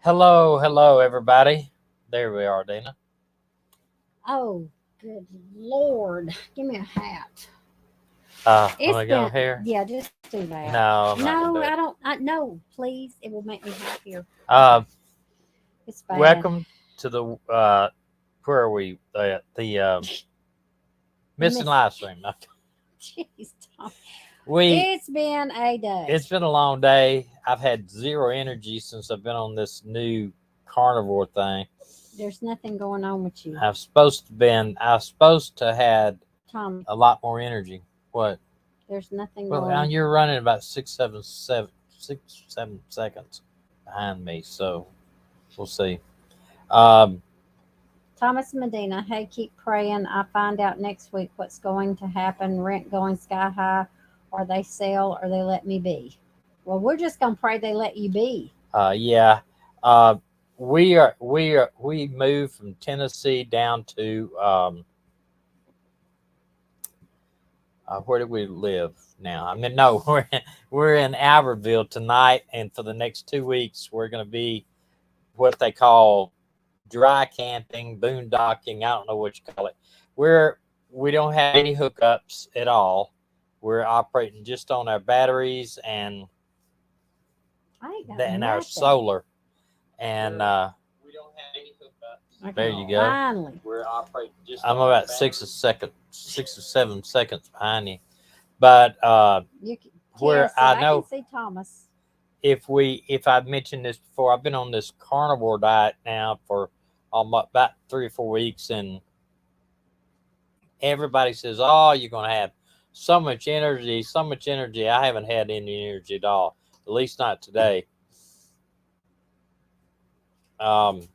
Hello, everybody. There we are, Dana. Oh, good Lord. Give me a hat. Want It's to go been, here? yeah, just do that. No, I'm not gonna No, do it. I don't, no, please. It will make me happier. Uh, It's bad. Welcome to the where are we? The missing Miss, live stream. jeez, Tom. We It's been a day. It's been a long day. I've had zero energy since I've been on this new carnivore thing. There's nothing going on with you. I was supposed to had Tommy, a lot more energy. What? there's nothing Well, going now on. you're running about 6, 7 seconds behind me, so we'll see. Um, Thomas Medina, hey, keep praying. I find out next week what's going to happen. Rent going sky high, or they sell, or they let me be. Well, we're just going to pray they let you be. yeah. We moved from Tennessee down to where do we live now? I mean, no, we're in Albertville tonight, and for the next 2 weeks, we're going to be what they call dry camping, boondocking. I don't know what you call it. We don't have any hookups at all. We're operating just on our batteries and I ain't got our nothing. solar. And we don't have any hookups. Okay, There you go. finally. We're operating just. I'm about 6 or 7 seconds behind you, but You can, where I I know can see Thomas. if I've mentioned this before, I've been on this carnivore diet now for almost about 3 or 4 weeks, and everybody says, "Oh, you're going to have so much energy, so much energy." I haven't had any energy at all, at least not today. I've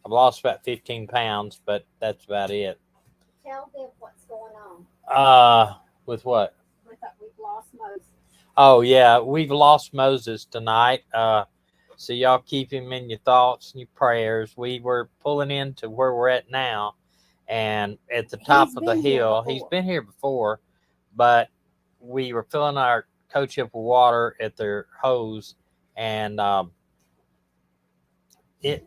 lost about 15 pounds, but that's about it. Tell them what's going on. With what? We've lost Moses. Oh yeah, we've lost Moses tonight. So y'all keep him in your thoughts and your prayers. We were pulling into where we're at now, and at the top of the hill, he's been here before, but we were filling our coach up with water at their hose, and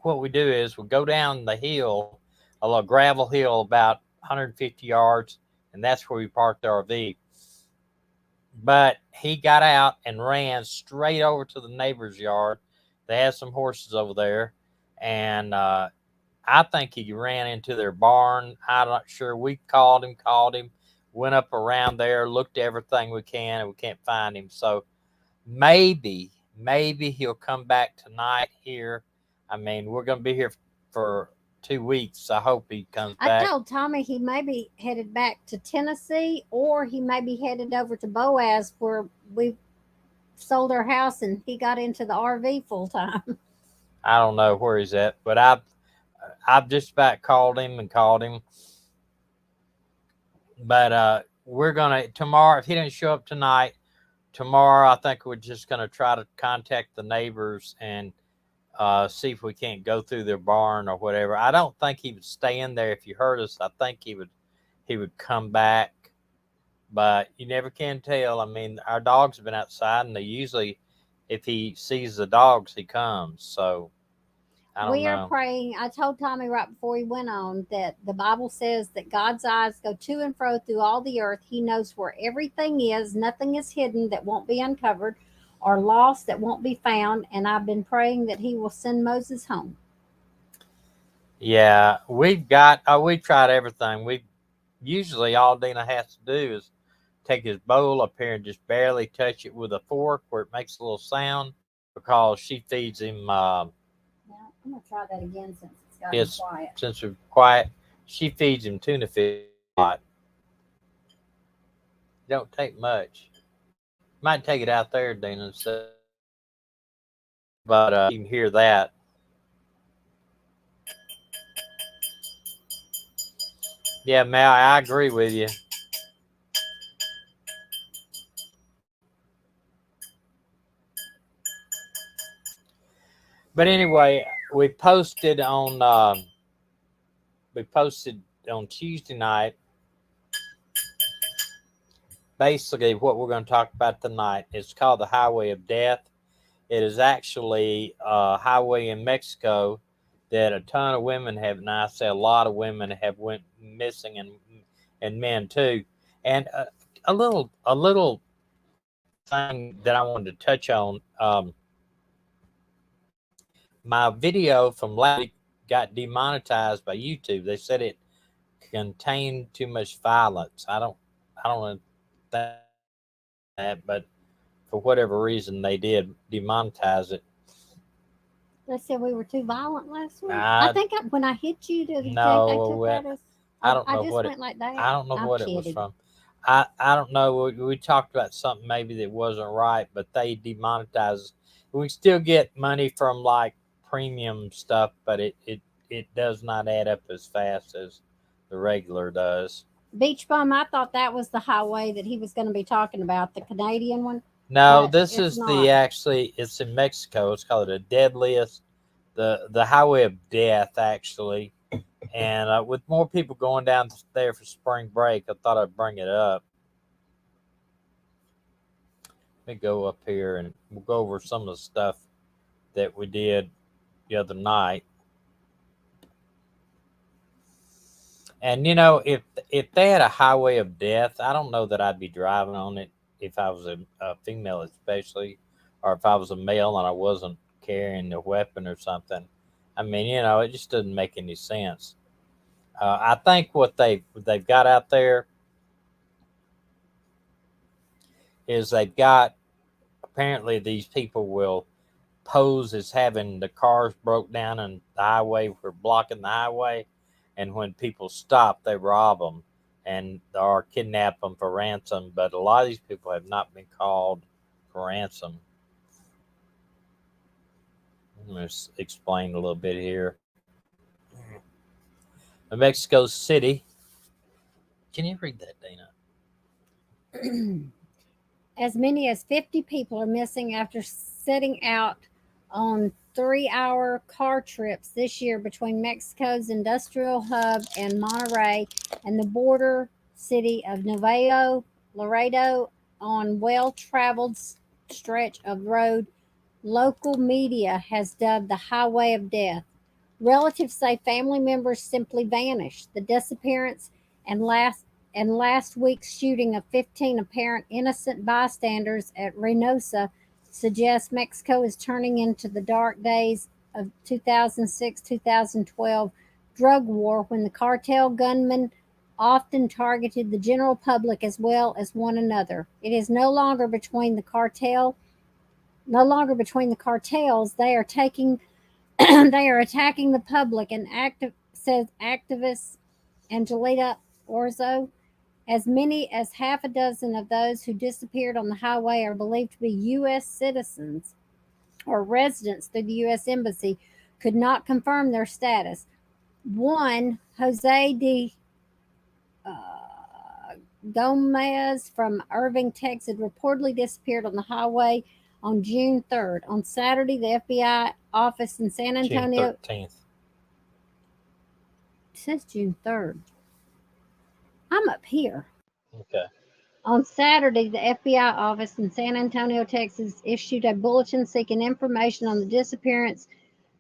what we do is we go down the hill, a little gravel hill about 150 yards, and that's where we parked the RV. But he got out and ran straight over to the neighbor's yard. They had some horses over there, and I think he ran into their barn. I'm not sure. We called him, went up around there, looked at everything we can, and we can't find him. So maybe he'll come back tonight here. I mean, we're going to be here for 2 weeks. I hope he comes back. I told Tommy he may be headed back to Tennessee, or he may be headed over to Boaz, where we sold our house and he got into the RV full time. I don't know where he's at, but I've just about called him. But we're gonna tomorrow. If he didn't show up tonight, tomorrow I think we're just gonna try to contact the neighbors and see if we can't go through their barn or whatever. I don't think he would stay in there if you heard us. I think he would come back, but you never can tell. I mean, our dogs have been outside, and they usually, if he sees the dogs, he comes. So I don't We know. are praying. I told Tommy right before he went on that the Bible says that God's eyes go to and fro through all the earth. He knows where everything is. Nothing is hidden that won't be uncovered, or lost that won't be found. And I've been praying that he will send Moses home. Yeah, we've tried everything. We usually all Dina has to do is take his bowl up here and just barely touch it with a fork where it makes a little sound, because she feeds him. Yeah, I'm gonna try that again since it's gotten Yes, quiet. since we're quiet, she feeds him tuna fish a lot. Don't take much. Might take it out there, Dina. So, but you can hear that. Yeah, Mal, I agree with you. But anyway, we posted on Tuesday night basically what we're going to talk about tonight. It's called The Highway of Death. It is actually a highway in Mexico that a ton of women have, and I say a lot of women have went missing, and men too. And a little thing that I wanted to touch on. My video from last week got demonetized by YouTube. They said it contained too much violence. I don't understand that, but for whatever reason they did demonetize it. They said we were too violent last week. I think when I hit you, did you think they took No, that as? I don't I know just what it. went like that. I don't know I'm what it was kidding. from. I don't know. We talked about something maybe that wasn't right, but they demonetized. We still get money from like premium stuff, but it does not add up as fast as the regular does. Beach Bum, I thought that was the highway that he was going to be talking about, the Canadian one, No, but this it's is the not. actually it's in Mexico. It's called the deadliest, the highway of death actually. And with more people going down there for spring break, I thought I'd bring it up. Let me go up here and we'll go over some of the stuff that we did the other night. And if they had a highway of death, I don't know that I'd be driving on it if I was a female, especially, or if I was a male and I wasn't carrying a weapon or something. I mean, it just doesn't make any sense. I think what they've got out there is they've got apparently these people will pose as having the cars broke down and the highway for blocking the highway, and when people stop, they rob them and or kidnap them for ransom. But a lot of these people have not been called for ransom. I'm going to explain a little bit here. Mexico City. Can you read that, Dana? As many as 50 people are missing after setting out on 3-hour car trips this year between Mexico's industrial hub and Monterrey and the border city of Nuevo Laredo on well-traveled stretch of road local media has dubbed the Highway of Death. Relatives say family members simply vanished. The disappearance and last week's shooting of 15 apparent innocent bystanders at Reynosa suggests Mexico is turning into the dark days of 2006 2012 drug war when the cartel gunmen often targeted the general public as well as one another. It is no longer between the cartels. They are taking they are attacking the public, and says activist Angelita Orzo. As many as half a dozen of those who disappeared on the highway are believed to be U.S. citizens or residents through the U.S. Embassy, could not confirm their status. One, Jose de Gomez from Irving, Texas, reportedly disappeared on the highway on June 3rd. On Saturday, the FBI office in San Antonio. June 13th. It says June 3rd. I'm up here. Okay. On Saturday, the FBI office in San Antonio, Texas, issued a bulletin seeking information on the disappearance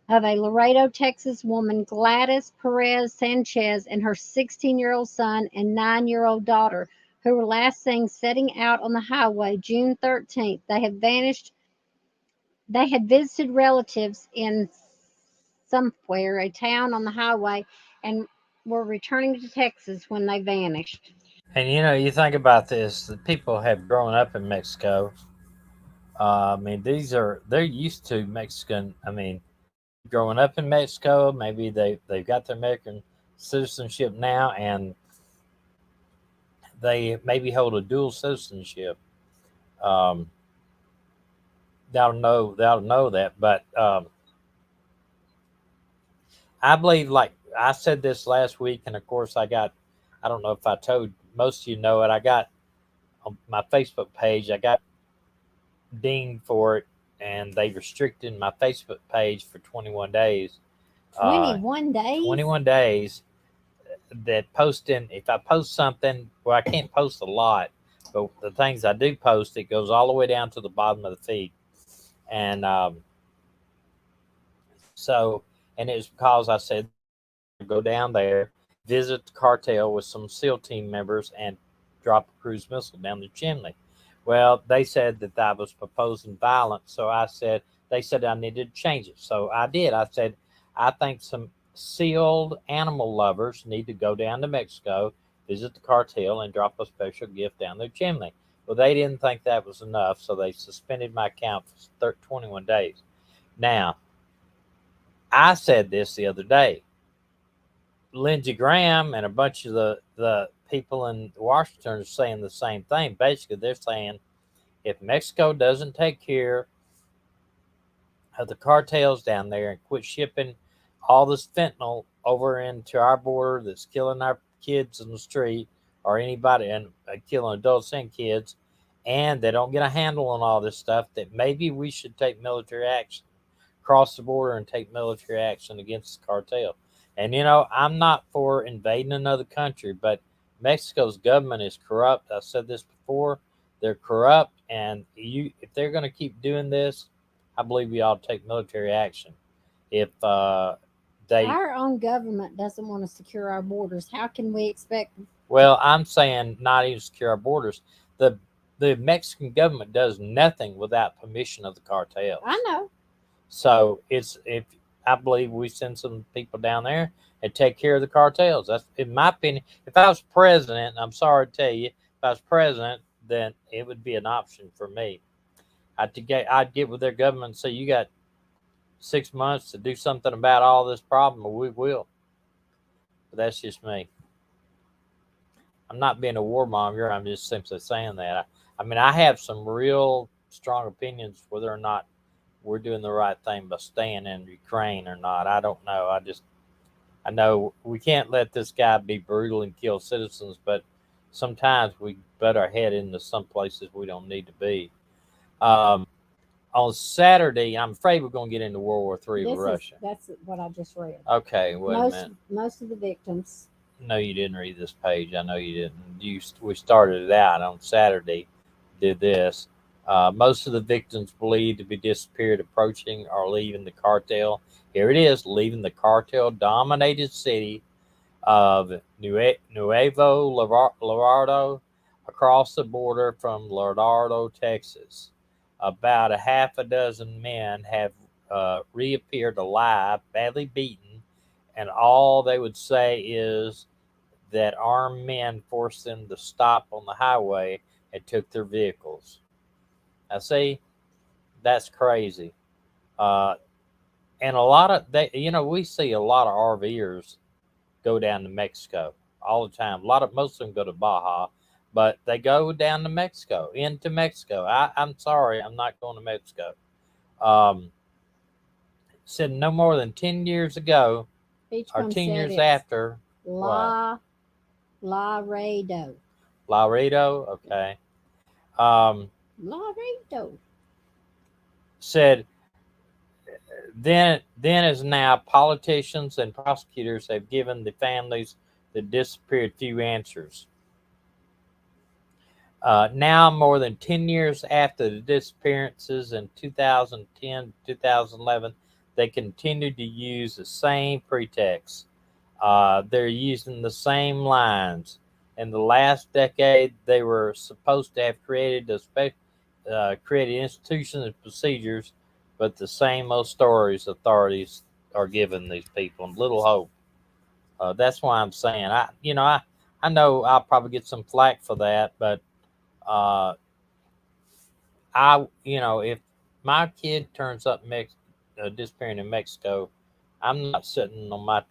of a Laredo, Texas woman, Gladys Perez Sanchez, and her 16-year-old son and 9-year-old daughter, who were last seen setting out on the highway June 13th. They had vanished. They had visited relatives in somewhere, a town on the highway, and were returning to Texas when they vanished. And you think about this: the people have grown up in Mexico. I mean, they're used to Mexican. I mean, growing up in Mexico, maybe they've got their American citizenship now, and they maybe hold a dual citizenship. Um, they'll know that, but I believe, like I said this last week, and of course I don't know if I told most of you know it. I got on my Facebook page. I got dinged for it, and they restricted my Facebook page for 21 days. 21 days? 21 days that posting, if I post something, well, I can't post a lot, but the things I do post, it goes all the way down to the bottom of the feed. And so, and it was because I said go down there, visit the cartel with some SEAL team members, and drop a cruise missile down the chimney. Well, they said that I was proposing violence, so I said they said I needed to change it. So I did. I said I think some sealed animal lovers need to go down to Mexico, visit the cartel, and drop a special gift down their chimney. Well, they didn't think that was enough, so they suspended my account for 21 days. Now, I said this the other day. Lindsey Graham and a bunch of the people in Washington are saying the same thing. Basically, they're saying if Mexico doesn't take care of the cartels down there and quit shipping all this fentanyl over into our border that's killing our kids in the street or anybody and killing adults and kids, and they don't get a handle on all this stuff, that maybe we should take military action, cross the border and take military action against the cartel. And I'm not for invading another country, but Mexico's government is corrupt. I said this before. They're corrupt, and if they're going to keep doing this, I believe we ought to take military action. If Our own government doesn't want to secure our borders, how can we expect? Well, I'm saying not even secure our borders. The Mexican government does nothing without permission of the cartels. I know. So if I believe we send some people down there and take care of the cartels. That's in my opinion. If I was president, I'm sorry to tell you, if I was president, then it would be an option for me. I'd get with their government and say, you got 6 months to do something about all this problem, or we will. But that's just me. I'm not being a warmonger. I'm just simply saying that. I mean, I have some real strong opinions whether or not we're doing the right thing by staying in Ukraine or not. I don't know. I know we can't let this guy be brutal and kill citizens, but sometimes we butt our head into some places we don't need to be. On Saturday, I'm afraid we're going to get into World War III with Russia. That's what I just read. Okay, wait a minute. Most of the victims. No, you didn't read this page. I know you didn't. We started it out on Saturday. Did this. Most of the victims believed to be disappeared, approaching or leaving the cartel. Here it is, leaving the cartel-dominated city of Nuevo Laredo across the border from Laredo, Texas. About a half a dozen men have reappeared alive, badly beaten, and all they would say is that armed men forced them to stop on the highway and took their vehicles. Now, see, that's crazy. And a lot of we see a lot of RVers go down to Mexico all the time. Most of them go to Baja, but they go down to Mexico, into Mexico. I'm sorry, I'm not going to Mexico. Said no more than 10 years ago, or 10 years after. Laredo. Laredo, okay. Laredo. Said then as now, politicians and prosecutors have given the families that disappeared few answers. Now, more than 10 years after the disappearances in 2010 2011, they continue to use the same pretext. They're using the same lines. In the last decade, they were supposed to have created institutions and procedures, but the same old stories authorities are giving these people, little hope. That's why I'm saying I know I'll probably get some flack for that, but if my kid turns up disappearing in Mexico, I'm not sitting on my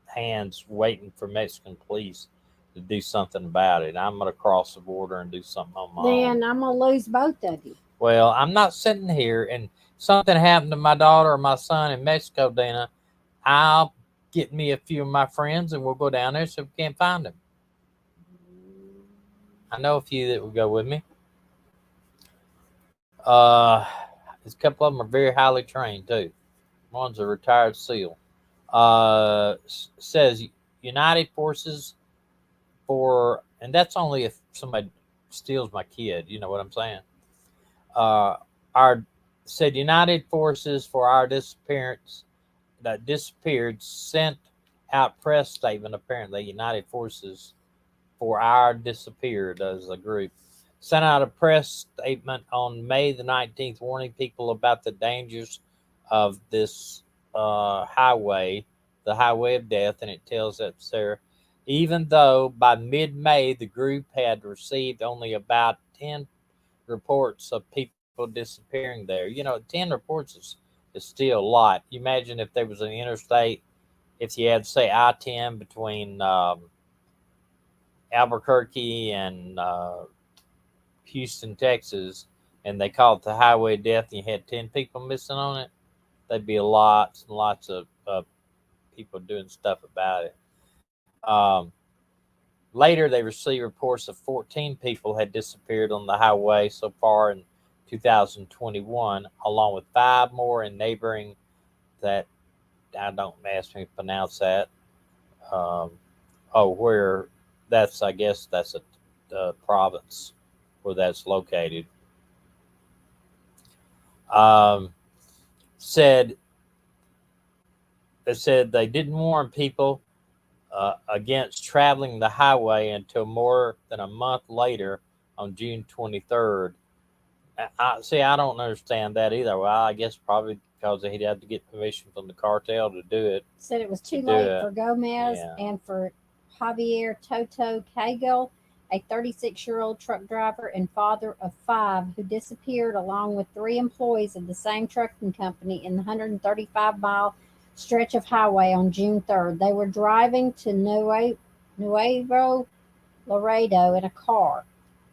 hands waiting for Mexican police to do something about it. I'm going to cross the border and do something on my own. Then I'm going to lose both of you. Well, I'm not sitting here and something happened to my daughter or my son in Mexico, Dana. I'll get me a few of my friends and we'll go down there so we can't find them. I know a few that will go with me. There's a couple of them are very highly trained too. One's a retired SEAL. Says United Forces and that's only if somebody steals my kid. You know what I'm saying? Are said United Forces for Our Disappearance that disappeared sent out press statement. Apparently, United Forces for Our Disappeared as a group sent out a press statement on May the 19th, warning people about the dangers of this highway, the highway of death, and it tells us there. Even though by mid-May the group had received only about 10 reports of people disappearing there. 10 reports is still a lot. You imagine if there was an interstate, if you had, say, I-10 between Albuquerque and Houston, Texas, and they called it the Highway of Death, and you had 10 people missing on it, there'd be lots and lots of people doing stuff about it. Later, they received reports of 14 people had disappeared on the highway so far in 2021, along with 5 more in neighboring that I don't ask me to pronounce that. Where that's, I guess that's a province where that's located. Said they didn't warn people against traveling the highway until more than a month later on June 23rd. I don't understand that either. Well, I guess probably because he'd have to get permission from the cartel to do it. Said it was too late for Gomez and for Javier Toto Cagle, a 36-year-old truck driver and father of 5 who disappeared along with 3 employees of the same trucking company in the 135-mile stretch of highway on June 3rd. They were driving to Nuevo Laredo in a car.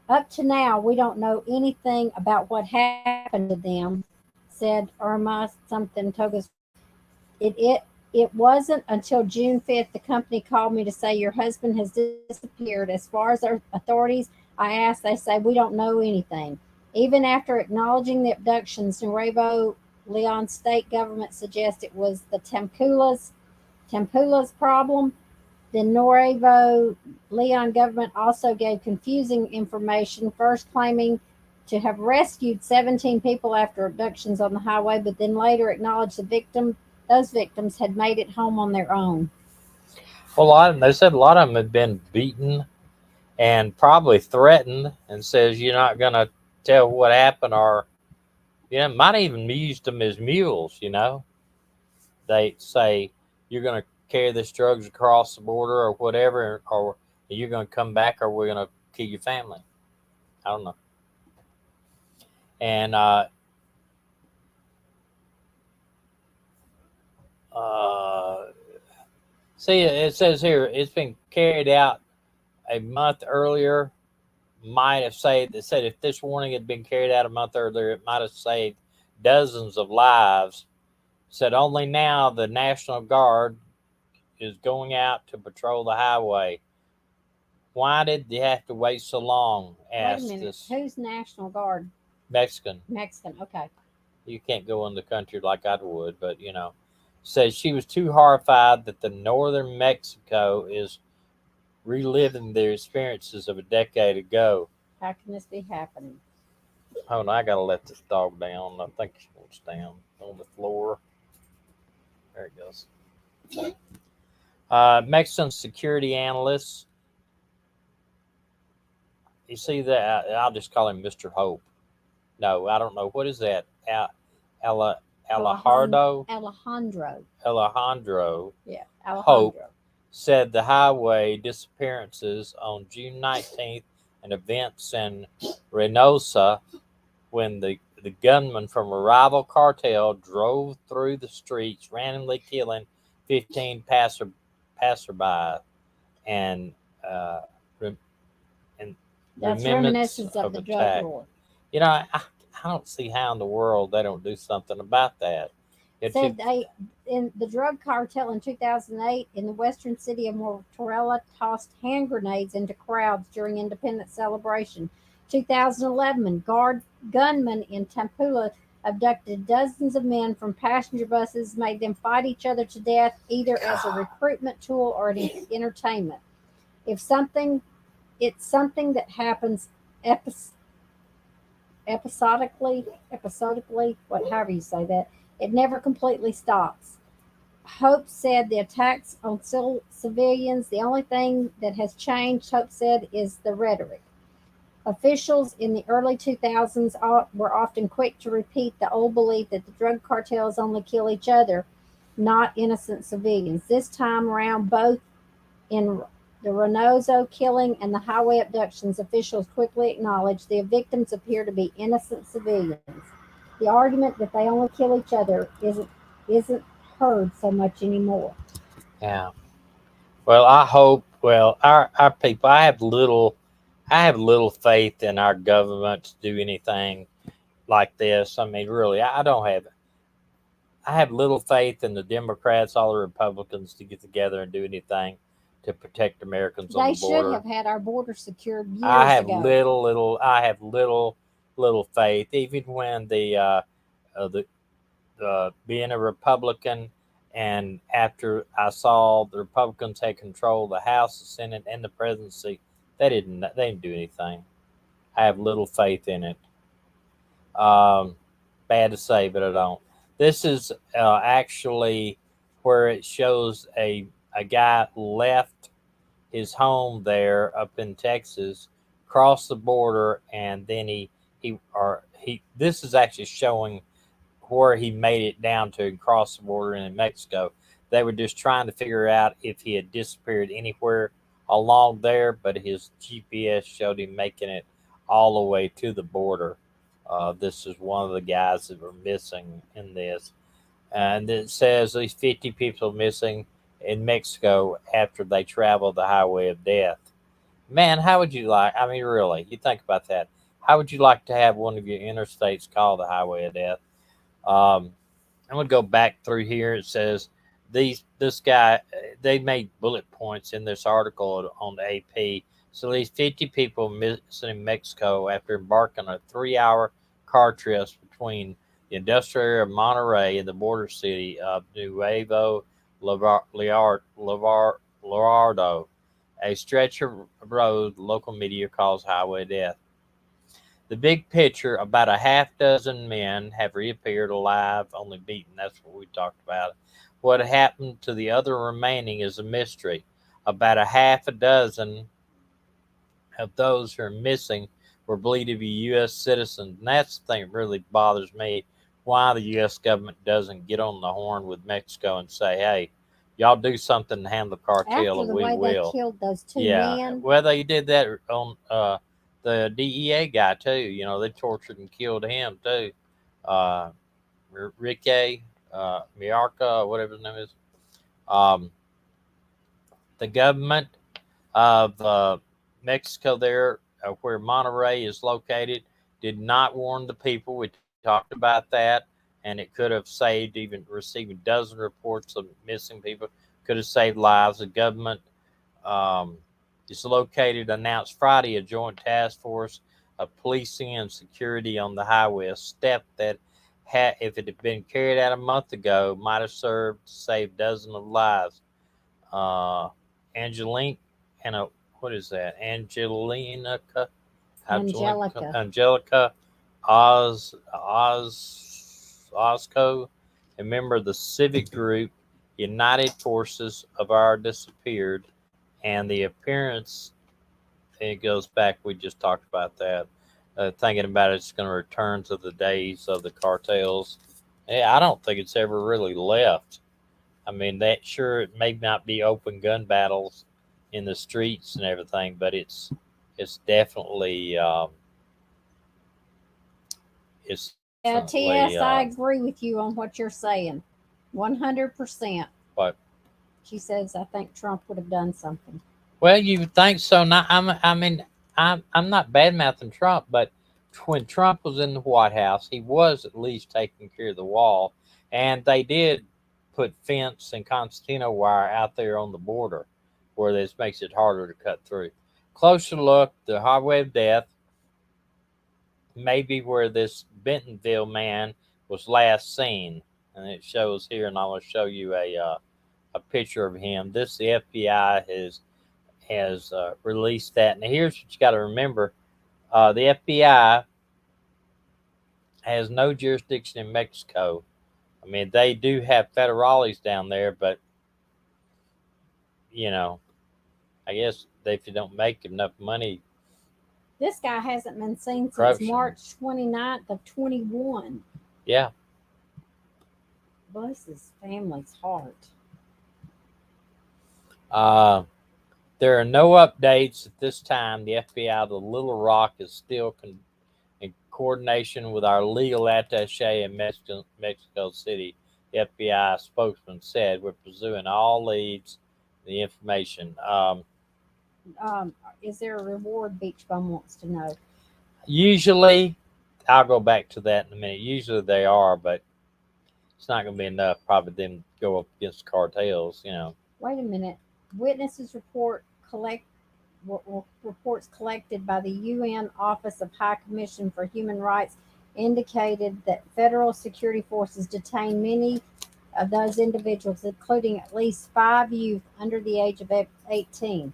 Up to now, we don't know anything about what happened to them, said Irma something Togas. It wasn't until June 5th the company called me to say your husband has disappeared. As far as our authorities, I asked, they say we don't know anything. Even after acknowledging the abductions, Nuevo Leon state government suggests it was the Tempulas problem. The Nuevo Leon government also gave confusing information, first claiming to have rescued 17 people after abductions on the highway, but then later acknowledged those victims had made it home on their own. Well, they said a lot of them had been beaten and probably threatened, and says you're not going to tell what happened, or might even used them as mules. They say you're going to carry this drugs across the border or whatever, or you're going to come back, or we're going to kill your family. I don't know. And see, it says here it's been carried out a month earlier. Might have said if this warning had been carried out a month earlier, it might have saved dozens of lives. Said only now the National Guard is going out to patrol the highway. Why did they have to wait so long? Wait a minute. Who's National Guard? Mexican. Okay. You can't go in the country like I would, but says she was too horrified that the northern Mexico is reliving their experiences of a decade ago. How can this be happening? Hold on, I gotta let this dog down. I think she wants down on the floor. There it goes. Mexican security analysts. You see that? I'll just call him Mr. Hope. No, I don't know. What is that? Alejandro. Yeah, Alejandro. Hope said the highway disappearances on June 19th and events in Reynosa when the gunman from a rival cartel drove through the streets, randomly killing 15 passerby, and that's reminiscence of the drug war. I don't see how in the world they don't do something about that. Said in the drug cartel in 2008 in the western city of Morelia tossed hand grenades into crowds during Independence celebration. 2011, gunmen in Tampula abducted dozens of men from passenger buses, made them fight each other to death, either as a recruitment tool or an entertainment. It's something that happens episodically, however you say that, it never completely stops. Hope said the attacks on civilians, the only thing that has changed, Hope said, is the rhetoric. Officials in the early 2000s were often quick to repeat the old belief that the drug cartels only kill each other, not innocent civilians. This time around, both in the Reynoso killing and the highway abductions, officials quickly acknowledged the victims appear to be innocent civilians. The argument that they only kill each other isn't heard so much anymore. Yeah. Well, I hope. Well, our people. I have little faith in our government to do anything like this. I mean, really, I don't have. I have little faith in the Democrats, all the Republicans, to get together and do anything to protect Americans on They the should border. have had our border secured I years have ago. I have little faith, even when the being a Republican, and after I saw the Republicans had control of the House, the Senate, and the presidency, they didn't do anything. I have little faith in it. Um, Bad to say, but I don't. This is actually where it shows a guy left his home there up in Texas, crossed the border, and then he. This is actually showing where he made it down to and cross the border in Mexico. They were just trying to figure out if he had disappeared anywhere along there, but his GPS showed him making it all the way to the border. This is one of the guys that were missing in this. And it says these 50 people missing in Mexico after they traveled the highway of death. Man, how would you like? I mean, really, you think about that. How would you like to have one of your interstates called the highway of death? Um, I'm gonna go back through here. It says this guy they made bullet points in this article on the AP. So these 50 people missing in Mexico after embarking on a 3-hour car trip between the industrial area of Monterrey and the border city of Nuevo Laredo, a stretch of road local media calls Highway Death. The big picture, about a half dozen men have reappeared alive, only beaten. That's what we talked about. What happened to the other remaining is a mystery. About a half a dozen of those who are missing were believed to be U.S. citizens. And that's the thing that really bothers me, why the U.S. government doesn't get on the horn with Mexico and say, hey, y'all do something to handle the cartel After and the we way they will. killed those two Yeah, men, well, they did that on the DEA guy too. You know, they tortured and killed him too. Uh, Ricky Miarca, whatever his name is. Um, the government of Mexico, there where Monterrey is located, did not warn the people. We talked about that, and it could have saved, even receiving dozen reports of missing people, could have saved lives. The government um, is located, announced Friday, a joint task force of policing and security on the highway, a step that, if it had been carried out a month ago, might have served to save dozens of lives. Uh, Angeline, and what is that? Angelica. Angelica Osco, a member of the civic group United Forces of Our Disappeared, and the appearance, it goes back, we just talked about that, thinking about it's going to return to the days of the cartels. Yeah, I don't think it's ever really left. I mean, that sure, it may not be open gun battles in the streets and everything, but it's definitely it's Yeah, definitely TS, I agree with you on what you're saying. 100%. what. She says, I think Trump would have done something. Well, you would think so. Not, I mean, I'm not bad mouthing Trump, but when Trump was in the White House, he was at least taking care of the wall, and they did put fence and concertina wire out there on the border, where this makes it harder to cut through. Closer look, the highway of death may be where this Bentonville man was last seen, and it shows here, and I'm going to show you a picture of him. This the FBI has released that. And here's what you got to remember: the FBI has no jurisdiction in Mexico. I mean, they do have federales down there, but you know, I guess if you don't make enough money, This guy hasn't been seen since corruption. March 29th of 21. Yeah. Bless his family's heart. There are no updates at this time. The FBI of the Little Rock is still in coordination with our legal attaché in Mexico City. The FBI spokesman said, "We're pursuing all leads, the information." Is there a reward? Beach Bum wants to know. Usually, I'll go back to that in a minute. Usually they are, but it's not going to be enough probably them to go up against cartels, you know. Wait a minute. Witnesses reports collected by the UN Office of High Commission for Human Rights indicated that federal security forces detained many of those individuals, including at least 5 youth under the age of 18.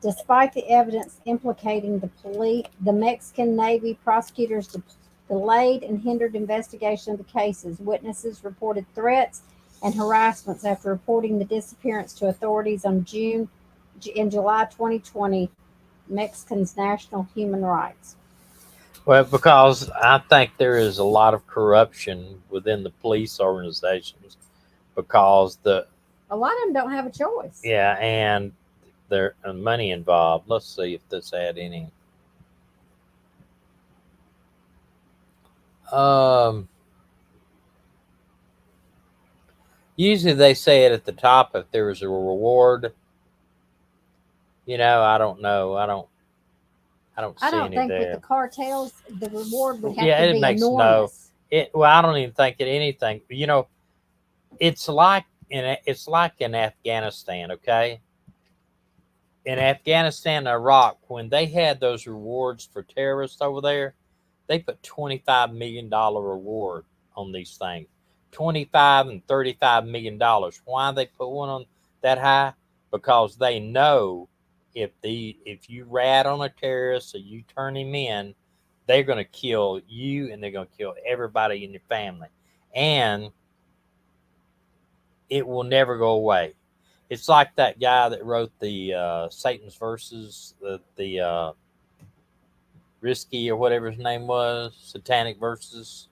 Despite the evidence implicating the Mexican Navy, prosecutors delayed and hindered investigation of the cases. Witnesses reported threats and harassments after reporting the disappearance to authorities in July 2020. Mexican's National Human Rights. Well, because I think there is a lot of corruption within the police organizations because a lot of them don't have a choice. Yeah, and there's money involved. Let's see if this had any. Usually they say it at the top if there was a reward. You know, I don't know. I don't see any think there. with the cartels, the reward would have Yeah, to it be makes enormous. Well, I don't even think it anything. You know, it's like in Afghanistan. Okay, in Afghanistan and Iraq, when they had those rewards for terrorists over there, they put $25 million reward on these things. 25 and $35 million. Why they put one on that high? Because they know if you rat on a terrorist or you turn him in, they're going to kill you and they're going to kill everybody in your family, and it will never go away. It's like that guy that wrote the Satan's Verses, the Risky or whatever his name was, Satanic Verses.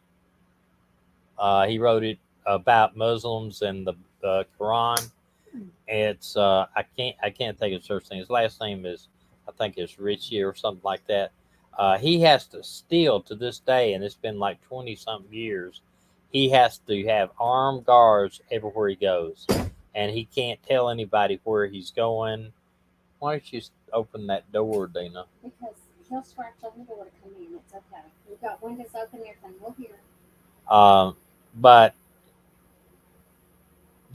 He wrote it about Muslims and the Quran. It's I can't think of his first name. His last name is, I think it's Richie or something like that. He has to still to this day, and it's been like 20 something years. He has to have armed guards everywhere he goes, and he can't tell anybody where he's going. Why don't you open that door, Dina? Because he'll scratch on the door to come in. It's okay. We've got windows open, everything. We'll hear. But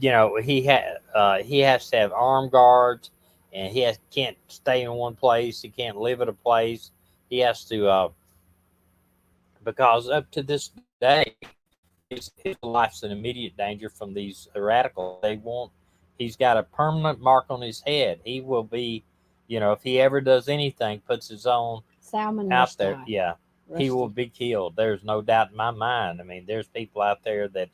you know, he has to have armed guards, and can't stay in one place. He can't live at a place. He has to because up to this day, his life's in immediate danger from these radicals. They won't. He's got a permanent mark on his head. He will be, you know, if he ever does anything, puts his own Salmon out there, yeah, he will be killed. There's no doubt in my mind. I mean, there's people out there that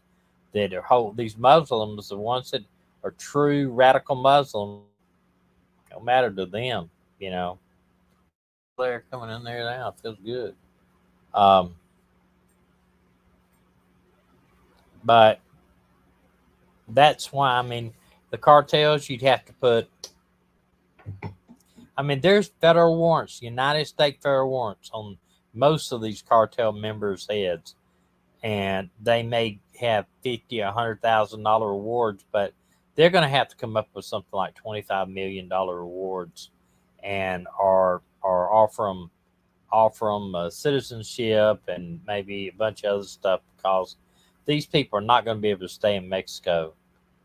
are these Muslims, the ones that are true radical Muslims, no matter to them, you know. They're coming in there now. It feels good. But that's why, I mean, the cartels, you'd have to put, I mean, there's federal warrants, United States federal warrants on most of these cartel members' heads, and they may have $50,000 or $100,000 rewards, but they're going to have to come up with something like $25 million rewards, and or offer them citizenship and maybe a bunch of other stuff, because these people are not going to be able to stay in Mexico,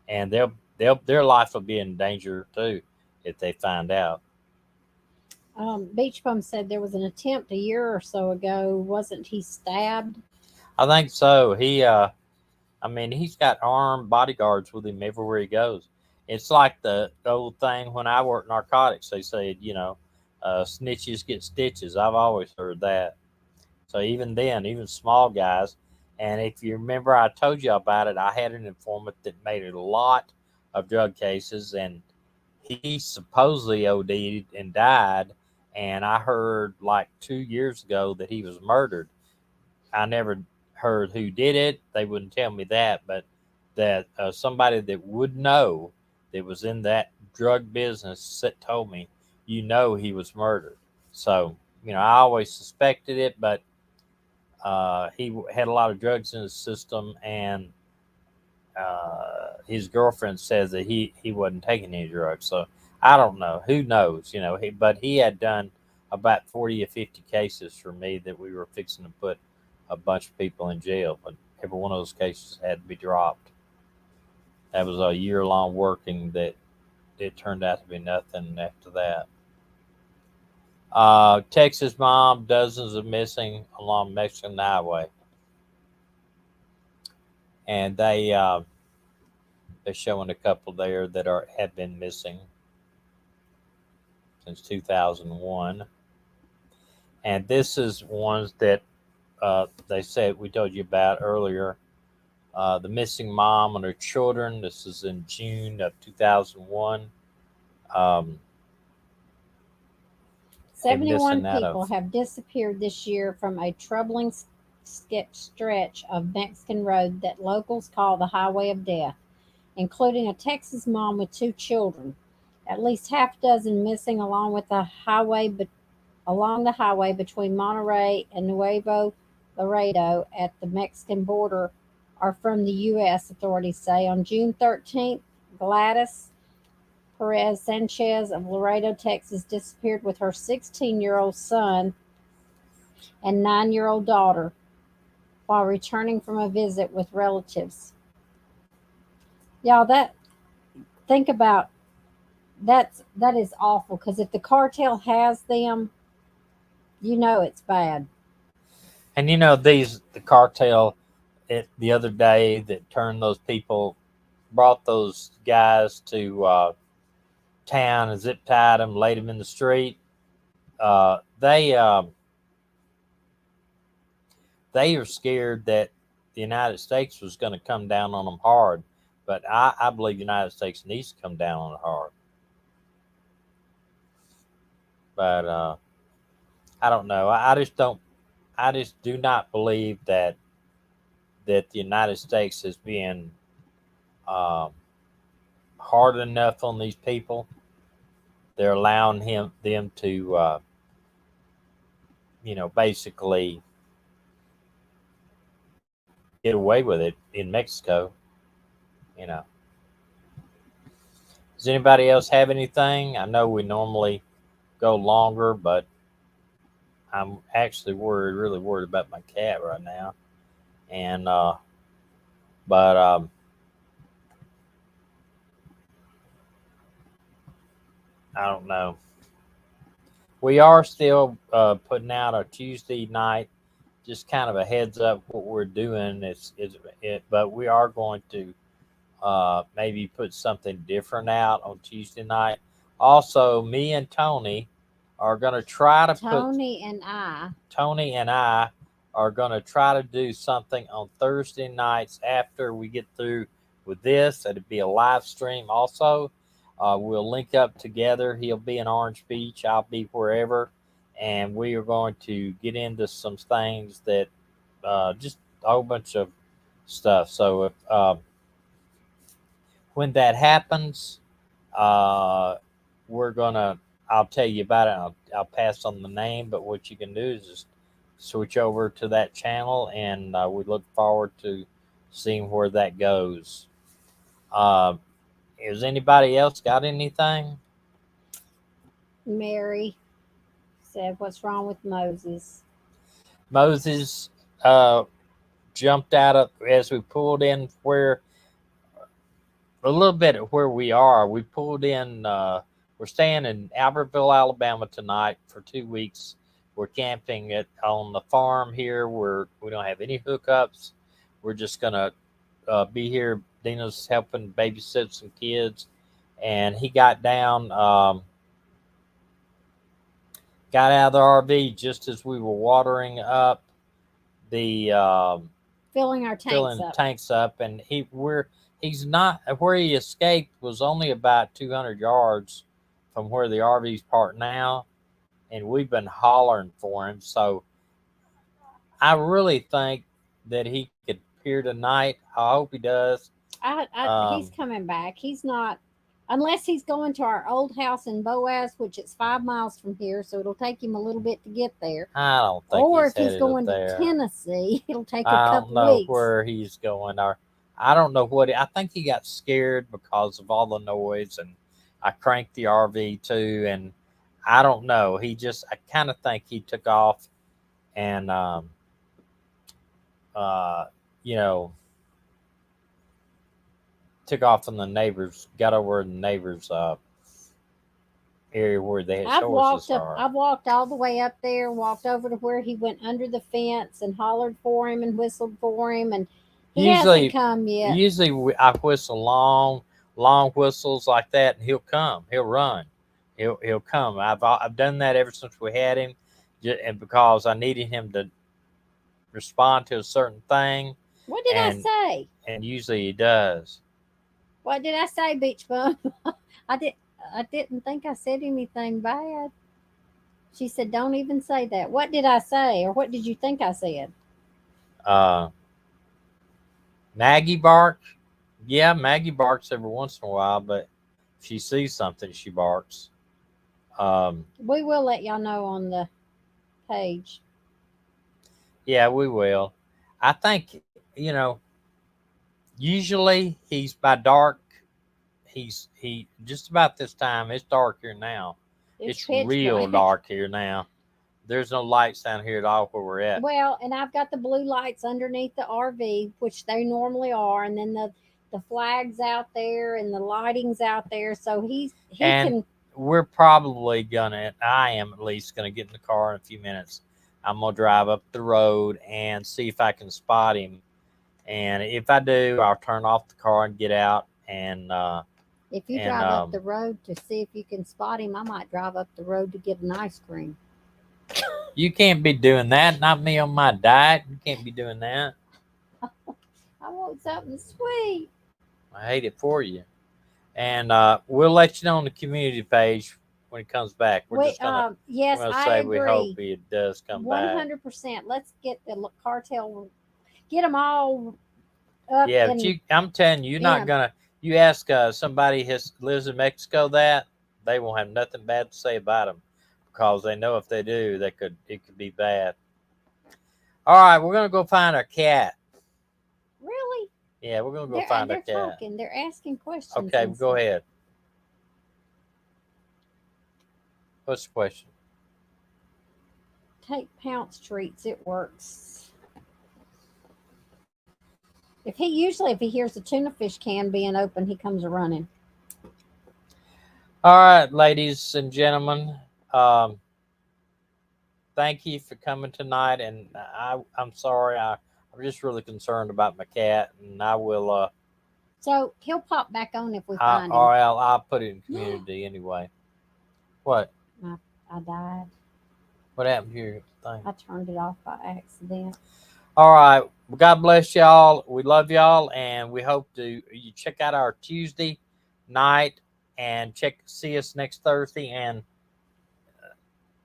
and their life will be in danger too if they find out. Beach Bum said there was an attempt a year or so ago. Wasn't he stabbed? I think so. I mean, he's got armed bodyguards with him everywhere he goes. It's like the old thing when I worked narcotics. They said, you know, snitches get stitches. I've always heard that. So even then, even small guys. And if you remember, I told you about it. I had an informant that made a lot of drug cases, and he supposedly OD'd and died. And I heard like 2 years ago that he was murdered. I never heard who did it. They wouldn't tell me that, but that somebody that would know that was in that drug business told me, he was murdered. So, I always suspected it, but he had a lot of drugs in his system, and his girlfriend says that he wasn't taking any drugs. So I don't know. Who knows? But he had done about 40 or 50 cases for me that we were fixing to put a bunch of people in jail, but every one of those cases had to be dropped. That was a year-long working that it turned out to be nothing after that. Texas mom, dozens of missing along Mexican highway, and they're showing a couple there that have been missing since 2001, and this is ones that they said we told you about earlier. The missing mom and her children. This is in June of 2001. Um, a 71 missing out people of have disappeared this year from a troubling stretch of Mexican road that locals call the Highway of Death, including a Texas mom with two children. At least half a dozen missing along the highway between Monterrey and Nuevo Laredo at the Mexican border are from the U.S., authorities say. On June 13th, Gladys Perez Sanchez of Laredo, Texas, disappeared with her 16-year-old son and 9-year-old daughter while returning from a visit with relatives. Y'all, think about that is awful, because if the cartel has them, it's bad. and the cartel the other day that turned those people, brought those guys to town and zip tied them, laid them in the street. They are scared that the United States was going to come down on them hard, but I believe the United States needs to come down on it hard. But I don't know. I just don't. I just do not believe that the United States is being um, hard enough on these people. They're allowing them to, basically get away with it in Mexico. You know. Does anybody else have anything? I know we normally go longer, but I'm actually really worried about my cat right now. And but I don't know. We are still putting out our Tuesday night, just kind of a heads up what we're doing. But we are going to maybe put something different out on Tuesday night. Also, me and Tony are going to try to Tony and I are going to try to do something on Thursday nights after we get through with this. It'll be a live stream also. We'll link up together. He'll be in Orange Beach. I'll be wherever. And we are going to get into some things that just a whole bunch of stuff. So if when that happens, uh, we're gonna. I'll tell you about it. I'll pass on the name, but what you can do is just switch over to that channel, and we look forward to seeing where that goes. Uh, has anybody else got anything? Mary said, "What's wrong with Moses?" Moses jumped out of as we pulled in where a little bit of where we are. We pulled in. We're staying in Albertville, Alabama tonight for 2 weeks. We're camping on the farm here. We don't have any hookups. We're just gonna be here. Dina's helping babysit some kids, and he got down, got out of the RV just as we were watering up, the filling our filling tanks up. tanks up, and he's not where he escaped was only about 200 yards from where the RV's parked now, and we've been hollering for him. So I really think that he could appear tonight. I hope he does. He's coming back. He's not, unless he's going to our old house in Boaz, which it's 5 miles from here, so it'll take him a little bit to get there. I don't think Or he's if he's headed going up to there. Tennessee, it'll take a I don't couple know weeks. where he's going, or I don't know what. I think he got scared because of all the noise, and I cranked the RV too, and I don't know. I kind of think he took off, and you know, took off from the neighbors, got over in the neighbors area where his horses are. I've walked all the way up there, walked over to where he went under the fence and hollered for him and whistled for him, and he hasn't come yet. Usually I whistle long whistles like that, and he'll come. He'll run. He'll come. I've done that ever since we had him, and because I needed him to respond to a certain thing. What did I say? And usually he does. What did I say, Beach Bum? I didn't think I said anything bad. She said, "Don't even say that." What did I say, or what did you think I said? Maggie barks. Yeah, Maggie barks every once in a while, but if she sees something, she barks. We will let y'all know on the page. Yeah, we will. I think, usually he's by dark. He just about this time. It's dark here now. It's real dark here now. There's no lights down here at all where we're at. Well, and I've got the blue lights underneath the RV, which they normally are, and then the flags out there and the lighting's out there. So he can. We're probably gonna. I am at least gonna get in the car in a few minutes. I'm gonna drive up the road and see if I can spot him. And if I do, I'll turn off the car and get out. And if you drive up the road to see if you can spot him, I might drive up the road to get an ice cream. You can't be doing that. Not me on my diet. You can't be doing that. I want something sweet. I hate it for you. And we'll let you know on the community page when it comes back. We're just gonna, yes, I agree. We hope it does come 100%. back. 100%. Let's get the cartel, get them all up. Yeah, but I'm telling you, you're not gonna. You ask somebody who lives in Mexico that, they won't have nothing bad to say about them, because they know if they do, it could be bad. All right, we're gonna go find our cat. Really? Yeah, we're gonna go find our cat. They're talking. They're asking questions. Okay, go ahead. What's the question? Take Pounce treats. It works. If he hears a tuna fish can being open, he comes running. All right, ladies and gentlemen, thank you for coming tonight. And I'm sorry, I'm just really concerned about my cat, and I will. So he'll pop back on if we find him. Or I'll put it in community anyway. What? I died. What happened to your thing? I turned it off by accident. All right. Well, God bless y'all. We love y'all, and we hope you check out our Tuesday night and see us next Thursday. And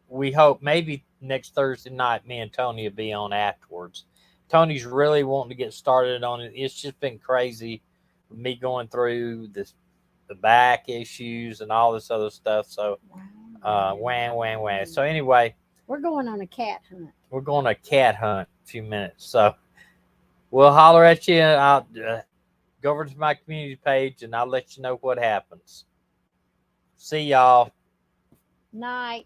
we hope maybe next Thursday night, me and Tony will be on afterwards. Tony's really wanting to get started on it. It's just been crazy with me going through the back issues and all this other stuff. So, wham. So anyway, we're going on a cat hunt. We're going on a cat hunt in a few minutes. So we'll holler at you. I'll go over to my community page, and I'll let you know what happens. See y'all. Night.